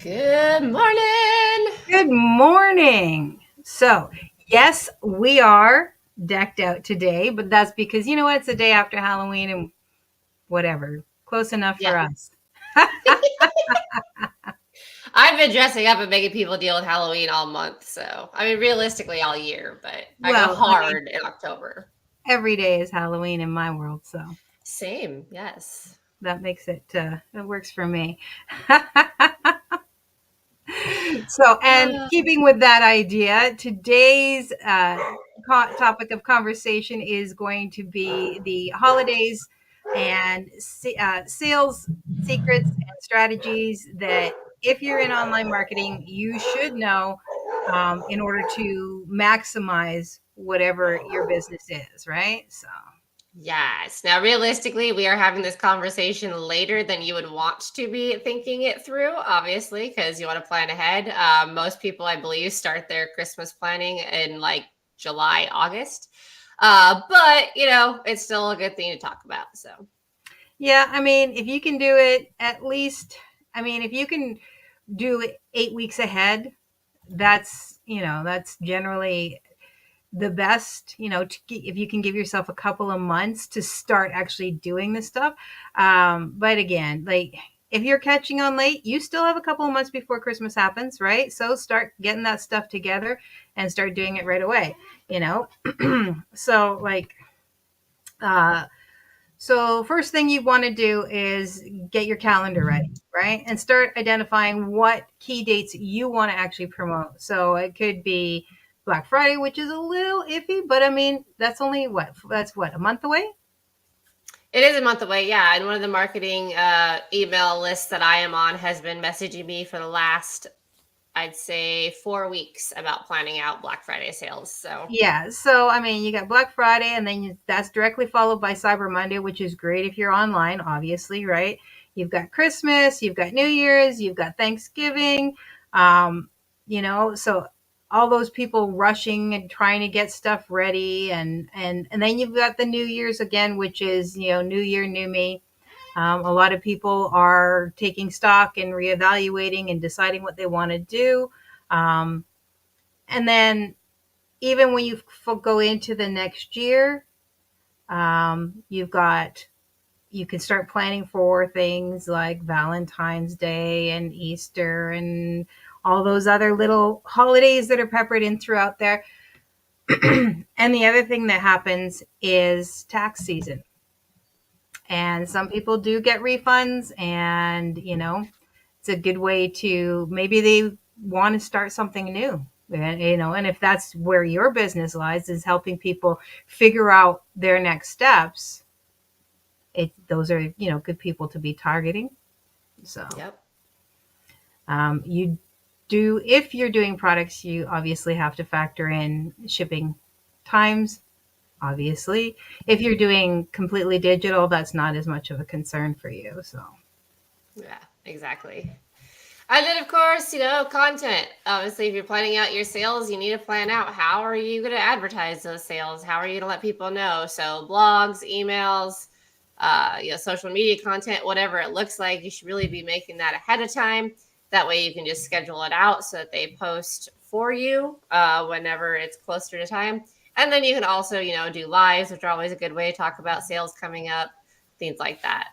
Good morning. Good morning. So, yes, we are decked out today, but that's because you know what? It's the day after Halloween and whatever. Close enough Yeah, for us. I've been dressing up and making people deal with Halloween all month. So, I mean, realistically, all year, but I go Well, I mean, hard in October. every day is Halloween in my world, so Same, yes. that makes it works for me. So, and keeping with that idea, today's topic of conversation is going to be the holidays and sales secrets and strategies that, if you're in online marketing, you should know in order to maximize whatever your business is, right? So, Yes. Now, realistically, we are having this conversation later than you would want to be thinking it through, obviously, because you want to plan ahead. Most people, I believe, start their Christmas planning in like July, August. But it's still a good thing to talk about. So, yeah, I mean, if you can do it at least, I mean, if you can do it 8 weeks ahead, that's generally the best, if you can give yourself a couple of months to start actually doing this stuff. But again, like, if you're catching on late, you still have a couple of months before Christmas happens, right? So start getting that stuff together and start doing it right away, you know. So like uh so first thing you want to do is get your calendar ready, right? And start identifying what key dates you want to actually promote. So it could be Black Friday, which is a little iffy, but I mean, that's what, a month away? it is a month away, yeah. And one of the marketing email lists that I am on has been messaging me for the last, I'd say, 4 weeks about planning out Black Friday sales. So, Yeah. So, I mean, you got Black Friday, and then that's directly followed by Cyber Monday, which is great if you're online, obviously, right? You've got Christmas, you've got New Year's, you've got Thanksgiving. Um, so all those people rushing and trying to get stuff ready, and then you've got the New Year's again, which is New Year, New Me. A lot of people are taking stock and reevaluating and deciding what they want to do. Um, and then even when you go into the next year, you can start planning for things like Valentine's Day and Easter and all those other little holidays that are peppered in throughout there. And the other thing that happens is tax season. And some people do get refunds, and it's a good way to, maybe they want to start something new. And if that's where your business lies, is helping people figure out their next steps, those are good people to be targeting. So yep. you do, if you're doing products, you obviously have to factor in shipping times. Obviously, if you're doing completely digital, that's not as much of a concern for you. So Yeah, exactly. And then, of course, content. Obviously, if you're planning out your sales, you need to plan out how are you going to advertise those sales? How are you going to let people know? So, blogs, emails, social media content, whatever it looks like, you should really be making that ahead of time. That way, you can just schedule it out so that they post for you whenever it's closer to time. And then you can also, do lives, which are always a good way to talk about sales coming up, things like that.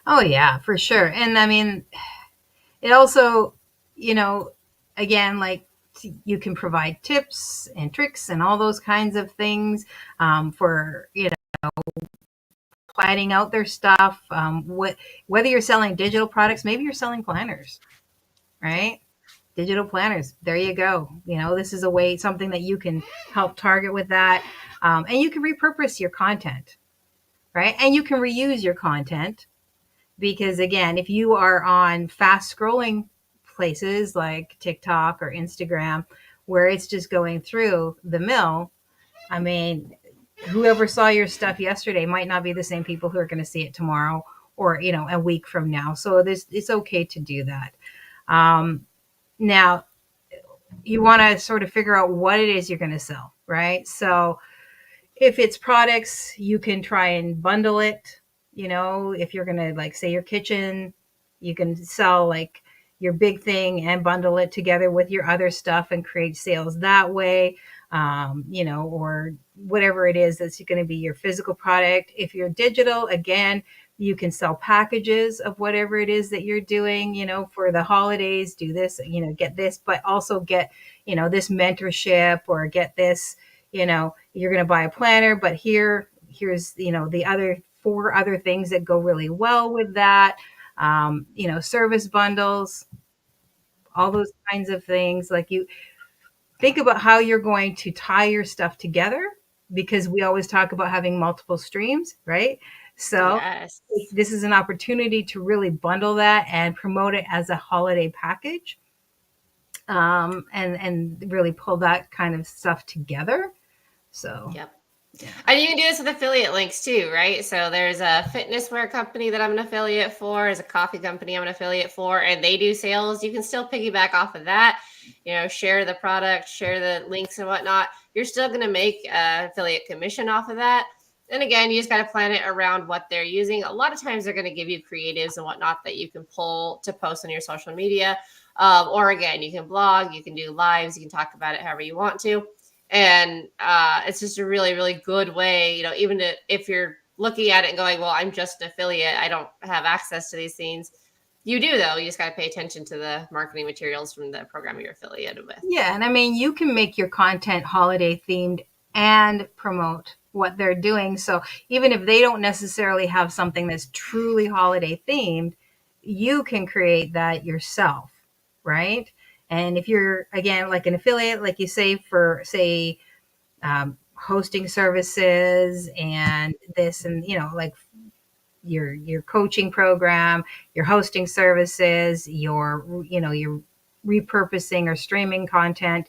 oh yeah, for sure. And I mean, it also, you know, again, like, you can provide tips and tricks and all those kinds of things for planning out their stuff. Whether you're selling digital products, maybe you're selling planners, Yep. right? Digital planners. There you go. This is a way, something that you can help target with that, and you can repurpose your content, right? And you can reuse your content. Because again, if you are on fast scrolling places like TikTok or Instagram, where it's just going through the mill, I mean, whoever saw your stuff yesterday might not be the same people who are going to see it tomorrow, or a week from now. So it's okay to do that. Now, you want to sort of figure out what it is you're going to sell, right? So if it's products, you can try and bundle it. If you're going to, like, say, your kitchen, you can sell, like, your big thing and bundle it together with your other stuff and create sales that way. Or whatever it is that's going to be your physical product. If you're digital, again, you can sell packages of whatever it is that you're doing, for the holidays, do this, get this, but also get, this mentorship, or get this, you're going to buy a planner, but here's, the other four other things that go really well with that. Service bundles, all those kinds of things. Like, you think about how you're going to tie your stuff together, because we always talk about having multiple streams, right? So Yes. this is an opportunity to really bundle that and promote it as a holiday package, and really pull that kind of stuff together. So Yep. yeah. And you can do this with affiliate links too, right? So there's a fitness wear company that I'm an affiliate for, there's a coffee company I'm an affiliate for, and they do sales. You can still piggyback off of that, share the product, share the links and whatnot. You're still going to make affiliate commission off of that. And again, you just got to plan it around what they're using. A lot of times they're going to give you creatives and whatnot that you can pull to post on your social media. Or again, you can blog, you can do lives, you can talk about it however you want to. And it's just a really, really good way, even if you're looking at it and going, well, I'm just an affiliate, I don't have access to these things. You do, though. You just got to pay attention to the marketing materials from the program you're affiliated with. Yeah, and I mean, you can make your content holiday themed and promote what they're doing. So even if they don't necessarily have something that's truly holiday themed, you can create that yourself, right? And if you're, again, like an affiliate, like you say, for, say, hosting services and this, and like your coaching program, your hosting services, your repurposing or streaming content,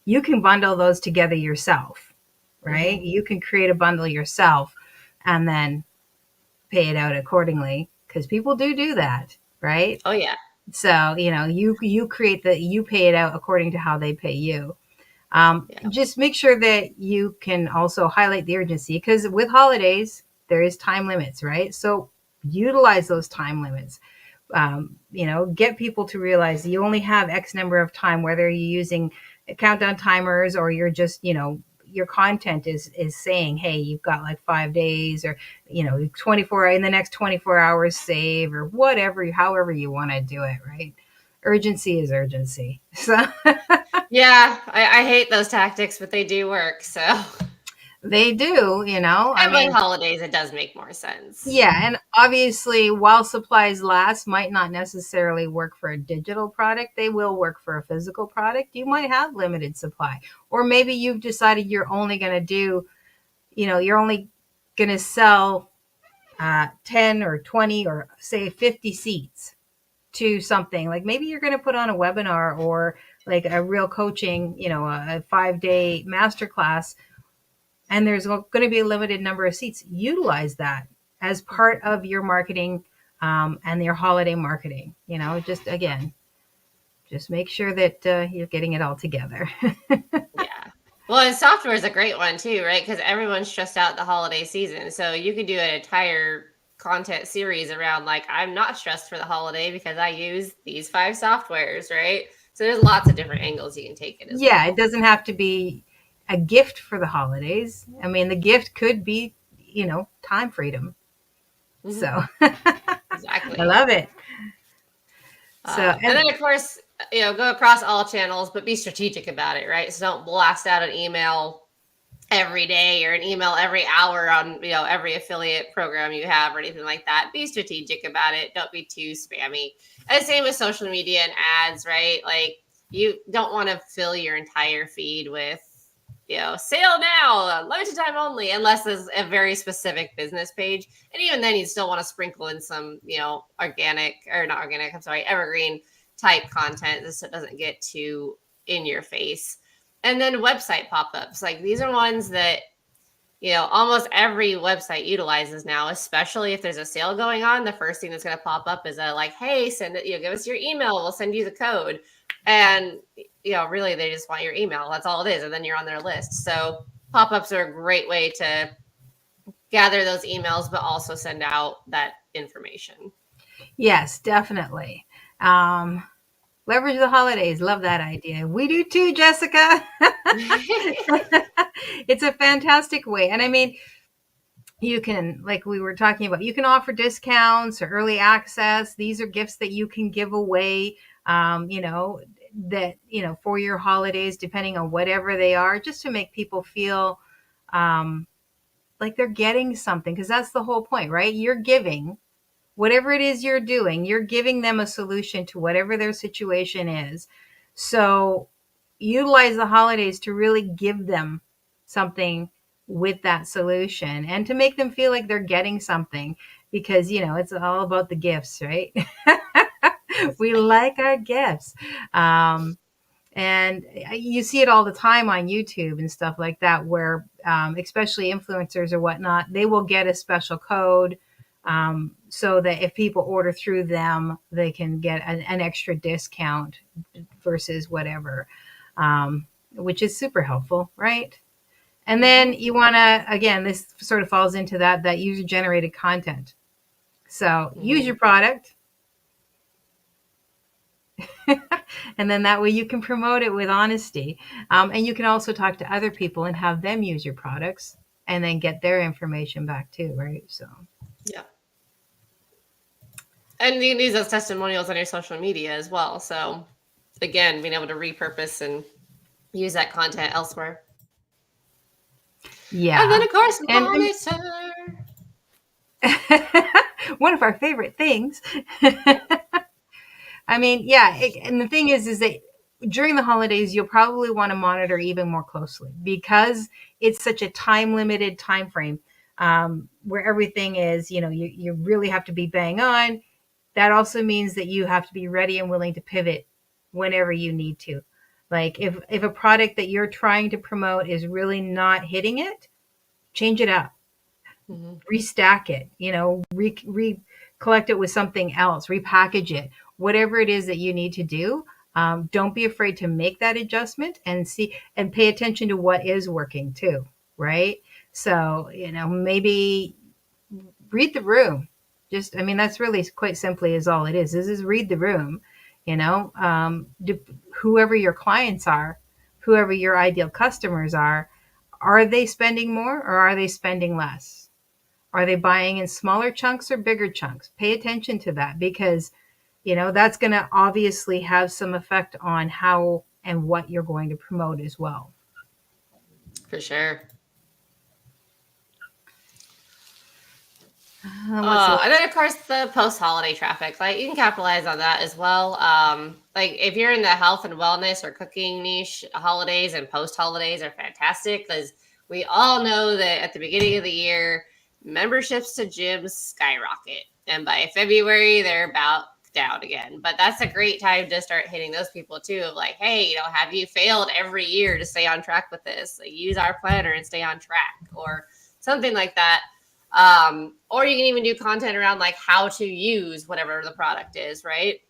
you can bundle those together yourself, right? Mm-hmm. You can create a bundle yourself and then pay it out accordingly, because people do that, right? Oh, yeah. So, you pay it out according to how they pay you. Yeah. Just make sure that you can also highlight the urgency, because with holidays, there is time limits, right? So utilize those time limits. Get people to realize you only have X number of time, whether you're using countdown timers or you're just, your content is saying, hey, you've got like 5 days, or 24 in the next 24 hours save, or whatever, however you want to do it, right? Urgency is urgency. So Yeah. I hate those tactics, but they do work. So, they do, I and with mean, holidays, it does make more sense. yeah, and obviously, while supplies last might not necessarily work for a digital product, they will work for a physical product. You might have limited supply, or maybe you've decided you're only going to do, you're only going to sell 10 or 20 or say 50 seats to something. Like, maybe you're going to put on a webinar, or like a real coaching, a 5-day masterclass, and there's going to be a limited number of seats. Utilize that as part of your marketing, and your holiday marketing. Just make sure that you're getting it all together. Yeah. Well, and software is a great one too, right? Because everyone's stressed out the holiday season. So you could do an entire content series around, like, I'm not stressed for the holiday because I use these 5 softwares, right? So there's lots of different angles you can take it as Yeah, it well. doesn't have to be a gift for the holidays. I mean, the gift could be, time freedom. Hmm. So I Exactly. love it. So, And and then, of course, go across all channels, but be strategic about it, right? So don't blast out an email every day or an email every hour on every affiliate program you have or anything like that. Be strategic about it. Don't be too spammy. And same with social media and ads, right? Like, you don't want to fill your entire feed with sale now, limited time only, unless there's a very specific business page. And even then, you still want to sprinkle in some organic, or not organic, I'm sorry, evergreen type content, so it doesn't get too in your face. And then website pop-ups, like, these are ones that almost every website utilizes now, especially if there's a sale going on. The first thing that's going to pop up is a, like, hey, send it, give us your email, we'll send you the code. And really, they just want your email, that's all it is, and then you're on their list. So pop-ups are a great way to gather those emails, but also send out that information. yes, definitely. Leverage the holidays. Love that idea. We do too, Jessica. It's a fantastic way. And I mean, you can, like we were talking about, you can offer discounts or early access. These are gifts that you can give away, you know, that, you know, for your holidays, depending on whatever they are, just to make people feel um, like they're getting something. Because that's the whole point, right? You're giving whatever it is you're doing, you're giving them a solution to whatever their situation is. So utilize the holidays to really give them something with that solution and to make them feel like they're getting something, because, you know, it's all about the gifts, right? We like our gifts. Um, and you see it all the time on YouTube and stuff like that, where especially influencers or whatnot, they will get a special code, so that if people order through them, they can get an extra discount versus whatever, which is super helpful, right? And then Mhm. you want to, again, this sort of falls into that user generated content. So use Mhm. your product, and then that way you can promote it with honesty. And you can also talk to other people and have them use your products and then get their information back too, right? So, Yeah. And you can use those testimonials on your social media as well. So again, being able to repurpose and use that content elsewhere. And then yeah. of course And monitor. one of our favorite things. I mean, yeah. And the thing is that during the holidays, you'll probably want to monitor even more closely because it's such a time limited time frame, where everything is, you know, you really have to be bang on. That also means that you have to be ready and willing to pivot whenever you need to. Like if a product that you're trying to promote is really not hitting it, change it up, Mhm. restack it, you know, collect it with something else, repackage it, whatever it is that you need to do. Don't be afraid to make that adjustment and see and pay attention to what is working too, right? So, you know, maybe read the room. Just, I mean, that's really quite simply is all it is. This is read the room, you know, whoever your clients are, whoever your ideal customers are they spending more or are they spending less? Are they buying in smaller chunks or bigger chunks? Pay attention to that because, you know, that's going to obviously have some effect on how and what you're going to promote as well. For sure. What's the And last? then of course the post-holiday traffic, like you can capitalize on that as well. Like if you're in the health and wellness or cooking niche, holidays and post-holidays are fantastic because we all know that at the beginning of the year, memberships to gyms skyrocket, and by February they're about down again. But that's a great time to start hitting those people too. Of like, hey, you know, have you failed every year to stay on track with this? Like, use our planner and stay on track, or something like that. Or you can even do content around like how to use whatever the product is, right?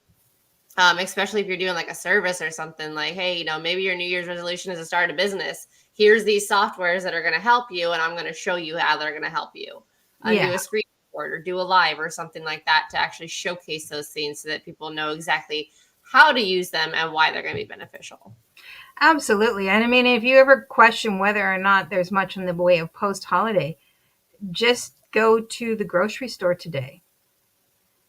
Especially if you're doing like a service or something, like, hey, you know, maybe your New Year's resolution is to start a business. Here's these softwares that are going to help you, and I'm going to show you how they're going to help you. And do Yeah, a screen record or do a live or something like that to actually showcase those things so that people know exactly how to use them and why they're going to be beneficial. absolutely. And I mean, if you ever question whether or not there's much in the way of post holiday, just go to the grocery store today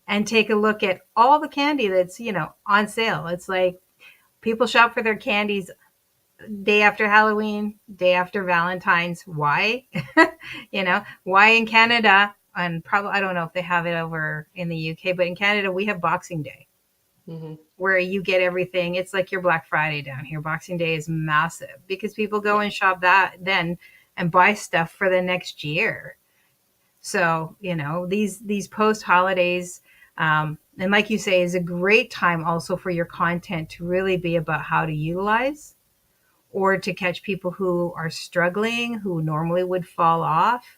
and take a look at all the candy that's, you know, on sale. It's like people shop for their candies day after Halloween, day after Valentine's. Why? You know, why in Canada? And probably, I don't know if they have it over in the UK, but in Canada, we have Boxing Day Mm-hmm. where you get everything. It's like your Black Friday down here. Boxing Day is massive because people go Yeah. and shop that then and buy stuff for the next year. So, you know, these post holidays, and like you say, is a great time also for your content to really be about how to utilize or to catch people who are struggling, who normally would fall off.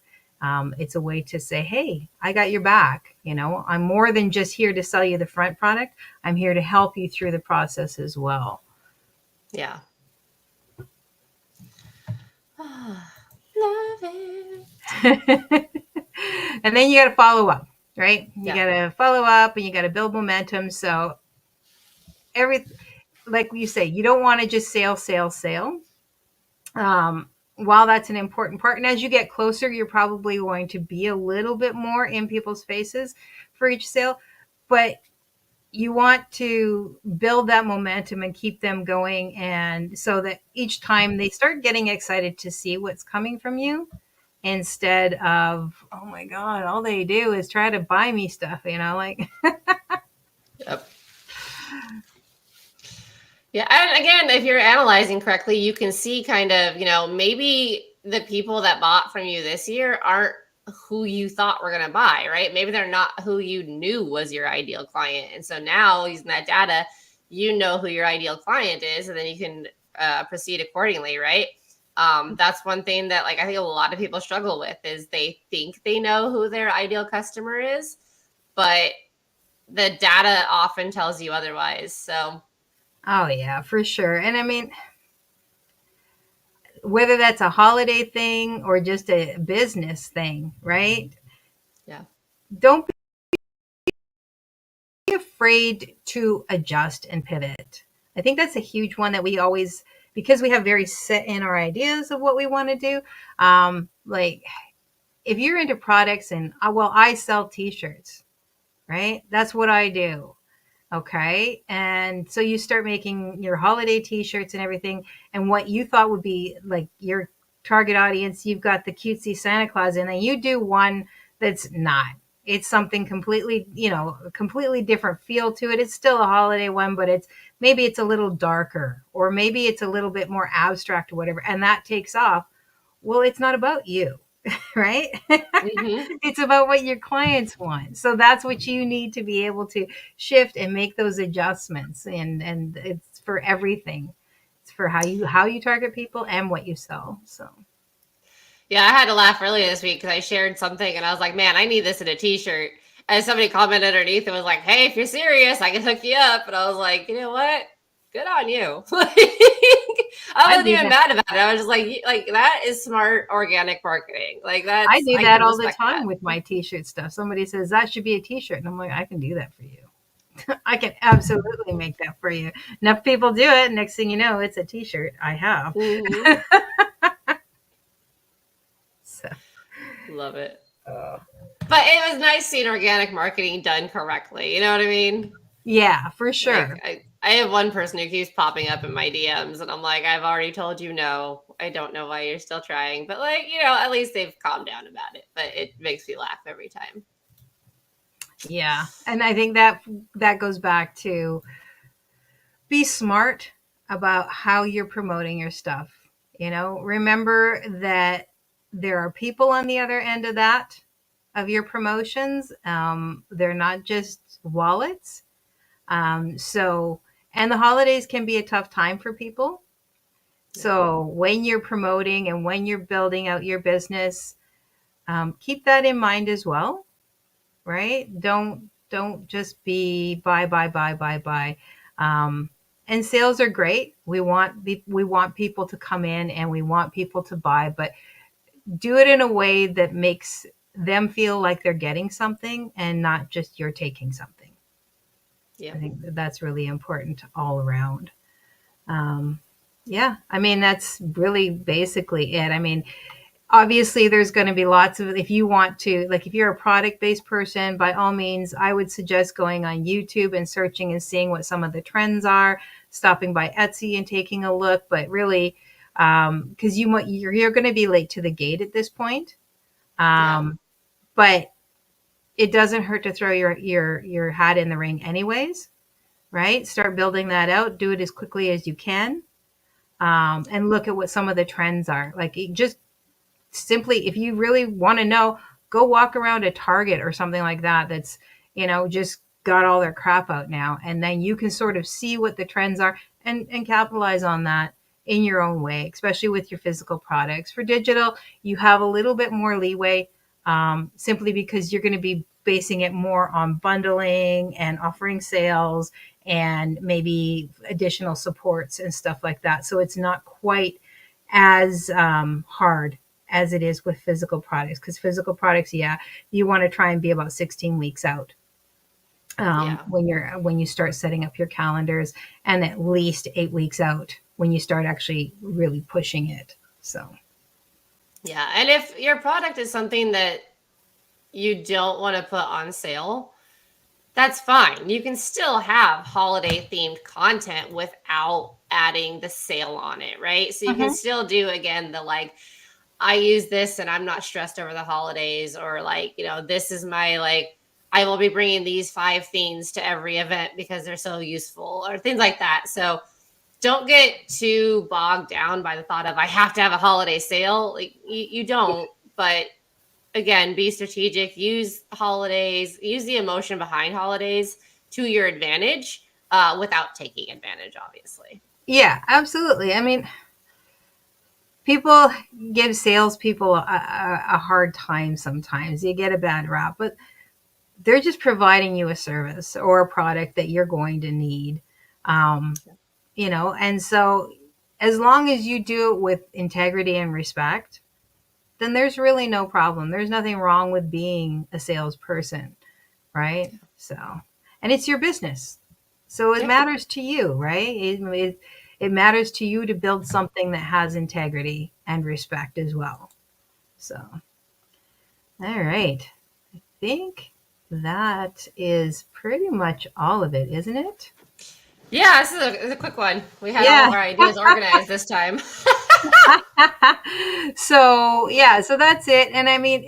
It's a way to say, hey, I got your back. You know, I'm more than just here to sell you the front product. I'm here to help you through the process as well. Yeah. Love it. And then you got to follow up, right? You Yeah. got to follow up and you got to build momentum. So every, like you say, you don't want to just sale. While that's an important part, and as you get closer, you're probably going to be a little bit more in people's faces for each sale, but you want to build that momentum and keep them going, and so that each time they start getting excited to see what's coming from you, instead of, oh my god, all they do is try to buy me stuff, like. Yep. Yeah, and again, if you're analyzing correctly, you can see kind of, maybe the people that bought from you this year aren't who you thought were going to buy, right? Maybe they're not who you knew was your ideal client. And so now using that data, you know who your ideal client is, and then you can proceed accordingly, right? That's one thing that like I think a lot of people struggle with is they think they know who their ideal customer is, but the data often tells you otherwise. So Oh yeah, for sure. And I mean, whether that's a holiday thing or just a business thing, right? yeah. Don't be afraid to adjust and pivot. I think that's a huge one that we always, because we have very set in our ideas of what we want to do. Like if you're into products and well, I sell t-shirts, right? That's what I do. Okay. And so you start making your holiday t-shirts and everything. And what you thought would be like your target audience, you've got the cutesy Santa Claus, and then you do one that's not. It's something completely, completely different feel to it. It's still a holiday one, but maybe it's a little darker, or maybe it's a little bit more abstract or whatever. And that takes off. Well, it's not about you, right? Mm-hmm. It's about what your clients want. So that's what you need to be able to shift and make those adjustments. And it's for everything. It's for how you target people and what you sell. So Yeah, I had to laugh earlier this week because I shared something and I was like, man, I need this in a t-shirt. And somebody commented underneath and was like, hey, if you're serious, I can hook you up. And I was like, you know what? Good on you. I I wasn't do even that. mad about it. I was just like that is smart organic marketing. Like I that's do I that can all the respect time that. with my t-shirt stuff. Somebody says that should be a t-shirt, and I'm like, I can do that for you. I can absolutely make that for you. Enough people do it. Next thing you know, it's a t-shirt I have. Mm-hmm. So, Love it. uh, But it was nice seeing organic marketing done correctly. You know what I mean? yeah, for Like sure. I have one person who keeps popping up in my DMs and I'm like, I've already told you no. I don't know why you're still trying. But like, at least they've calmed down about it. But it makes me laugh every time. Yeah. And I think that goes back to be smart about how you're promoting your stuff. Remember that there are people on the other end of that, of your promotions. They're not just wallets. So, and the holidays can be a tough time for people. Yeah. So when you're promoting and when you're building out your business, keep that in mind as well, right? Don't just be buy. Um, and sales are great. We want people to come in and we want people to buy, but do it in a way that makes them feel like they're getting something and not just you're taking something. Yeah. I think that's really important all around. Um, yeah, I mean that's really basically it. I mean, obviously there's going to be lots of, if you want to, like if you're a product based person, by all means I would suggest going on YouTube and searching and seeing what some of the trends are, stopping by Etsy and taking a look. But really, because you're going to be late to the gate at this point. Yeah. But it doesn't hurt to throw your hat in the ring anyways, right? Start building that out, do it as quickly as you can. And look at what some of the trends are. Like just simply, if you really want to know, go walk around a Target or something like that that's just got all their crap out now, and then you can sort of see what the trends are and capitalize on that in your own way, especially with your physical products. For digital, you have a little bit more leeway, simply because you're going to be basing it more on bundling and offering sales and maybe additional supports and stuff like that, so it's not quite as hard as it is with physical products, because physical products, yeah, you want to try and be about 16 weeks out. Yeah. when you start setting up your calendars, and at least 8 weeks out when you start actually really pushing it. So Yeah. And if your product is something that you don't want to put on sale, that's fine. You can still have holiday themed content without adding the sale on it, right? So you can Mhm. still do, again, the like, I use this and I'm not stressed over the holidays, or like, this is my like, I will be bringing these 5 things to every event because they're so useful, or things like that. So don't get too bogged down by the thought of I have to have a holiday sale. Like you don't, but again, be strategic, use holidays, use the emotion behind holidays to your advantage, without taking advantage, obviously. Yeah, absolutely. I mean, people give salespeople a hard time sometimes. You get a bad rap, but they're just providing you a service or a product that you're going to need. Um, and so as long as you do it with integrity and respect, then there's really no problem. There's nothing wrong with being a salesperson, right? So, and it's your business. So it Yeah. matters to you, right? It matters to you to build something that has integrity and respect as well. So, all right. I think that is pretty much all of it, isn't it? Yeah, this is a quick one. We had all Yeah. of our ideas organized this time. So, yeah, so that's it. And I mean,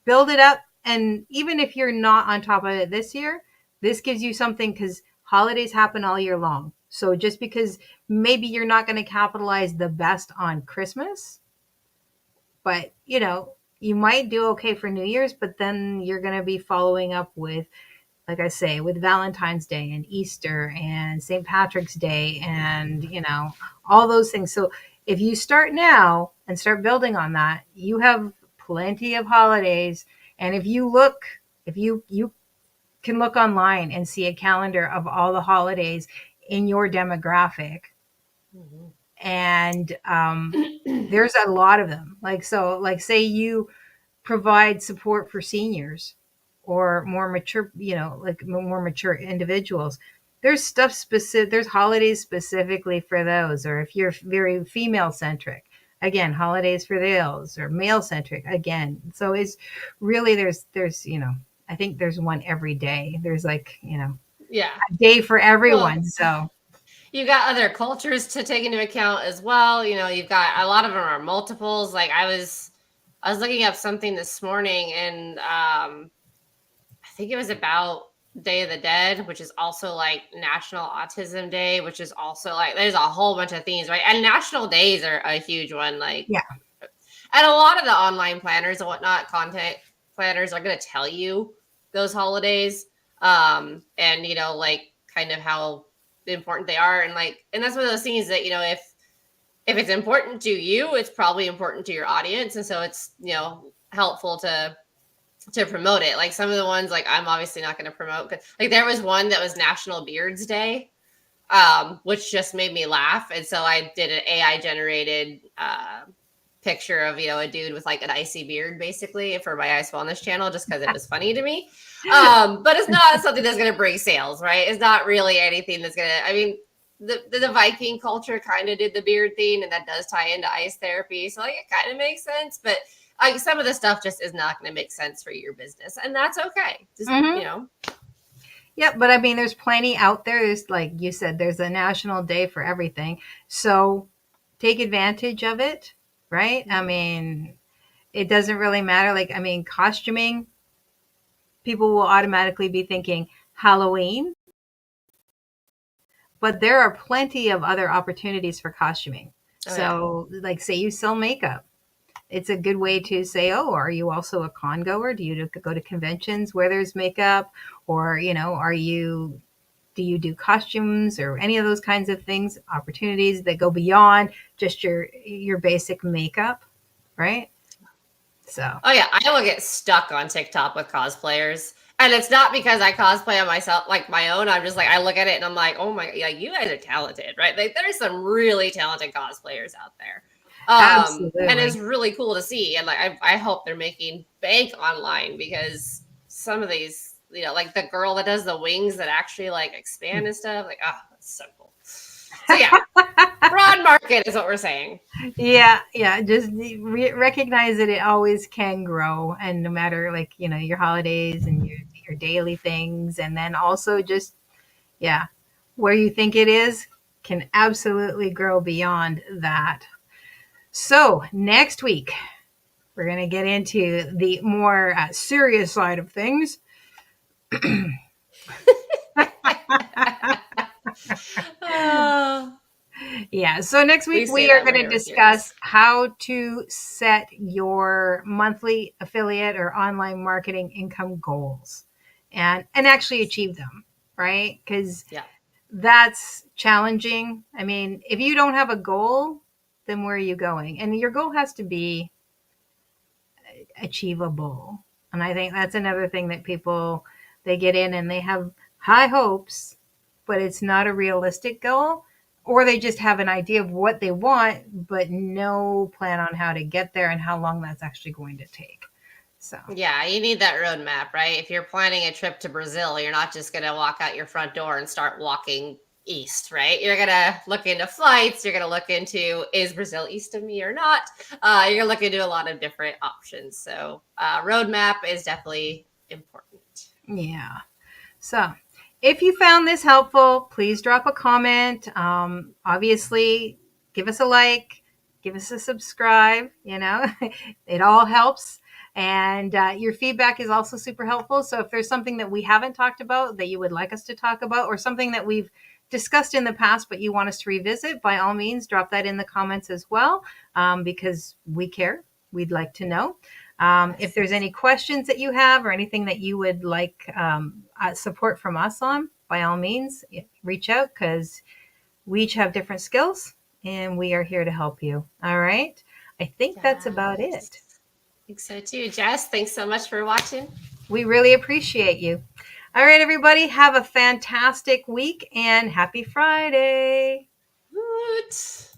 build it up. And even if you're not on top of it this year, this gives you something because holidays happen all year long. So just because maybe you're not going to capitalize the best on Christmas, but you might do okay for New Year's, but then you're going to be following up with, like I say, with Valentine's Day and Easter and St. Patrick's Day and, all those things. So if you start now and start building on that, you have plenty of holidays. And if you can look online and see a calendar of all the holidays in your demographic, Mhm. and there's a lot of them. Like say you provide support for seniors or more mature, like more mature individuals. There's stuff specific, there's holidays specifically for those. Or if you're very female centric, again, holidays for those, or male centric again. So it's really, there's, I think there's one every day. There's like, Yeah. a day for Well, everyone. So you've got other cultures to take into account as well. You've got a lot of them are multiples. Like I was looking up something this morning, and I think it was about Day of the Dead, which is also like National Autism Day, which is also like there's a whole bunch of things, right? And national days are a huge one. Like, yeah. and a lot of the online planners and whatnot, content planners, are going to tell you those holidays, and like kind of how important they are, and like, and that's one of those things that if it's important to you, it's probably important to your audience, and so it's helpful to promote it. Like some of the ones, like I'm obviously not going to promote. Like there was one that was National Beards Day, which just made me laugh, and so I did an AI generated picture of a dude with like an icy beard, basically, for my Ice Wellness channel, just because it was funny to me. But it's not something that's going to bring sales, right? It's not really anything that's going to. I mean, the Viking culture kind of did the beard thing, and that does tie into ice therapy, so like it kind of makes sense, but like some of the stuff just is not going to make sense for your business, and that's okay. Just Hmm. Yeah, but I mean, there's plenty out there. There's, like you said, there's a national day for everything. So take advantage of it, right? I mean, it doesn't really matter. Like, I mean, costuming, people will automatically be thinking Halloween, but there are plenty of other opportunities for costuming. Oh yeah. So, like, say you sell makeup, it's a good way to say, oh, are you also a con goer? Do you go to conventions where there's makeup? Or, do you do costumes or any of those kinds of things, opportunities that go beyond just your basic makeup, right? So Oh yeah, I will get stuck on TikTok with cosplayers. And it's not because I cosplay on myself, like my own. I'm just like, I look at it and I'm like, oh my, like you guys are talented, right? Like there's some really talented cosplayers out there. And it's absolutely. really cool to see. And like, I hope they're making bank online, because some of these like the girl that does the wings that actually like expand and stuff. Like, oh, that's so cool. So yeah, broad market is what we're saying. Yeah. Just recognize that it always can grow, and no matter like your holidays and your daily things, and then also just yeah, where you think it is can absolutely grow beyond that. So next week we're gonna get into the more serious side of things. Oh, Yeah. So next we week say we are that going way, to we're serious. discuss how to set your monthly affiliate or online marketing income goals and actually achieve them, right? Because Yeah. that's challenging. I mean, if you don't have a goal, then where are you going? And your goal has to be achievable. And I think that's another thing that people they get in and they have high hopes, but it's not a realistic goal, or they just have an idea of what they want but no plan on how to get there and how long that's actually going to take. So, Yeah, you need that roadmap, right? If you're planning a trip to Brazil, you're not just going to walk out your front door and start walking east, right? You're going to look into flights. You're going to look into, is Brazil east of me or not? You're going to look into a lot of different options. So, roadmap is definitely important. yeah. So, if you found this helpful, please drop a comment. Obviously, give us a like, give us a subscribe. It all helps. And your feedback is also super helpful. So, if there's something that we haven't talked about that you would like us to talk about, or something that we've discussed in the past but you want us to revisit, by all means, drop that in the comments as well, because we care. We'd like to know. If there's any questions that you have or anything that you would like support from us on, by all means, reach out, because we each have different skills and we are here to help you. All right. I think that's about Yes. it. I think so too. Jess, thanks so much for watching. We really appreciate you. All right, everybody, have a fantastic week and happy Friday. Woot.